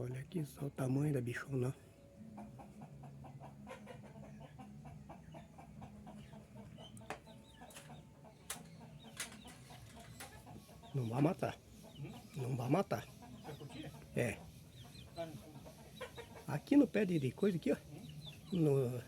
Olha aqui só o tamanho da bichona. Não vai matar. Não vai matar. É. Aqui no pé de coisa aqui, ó. No,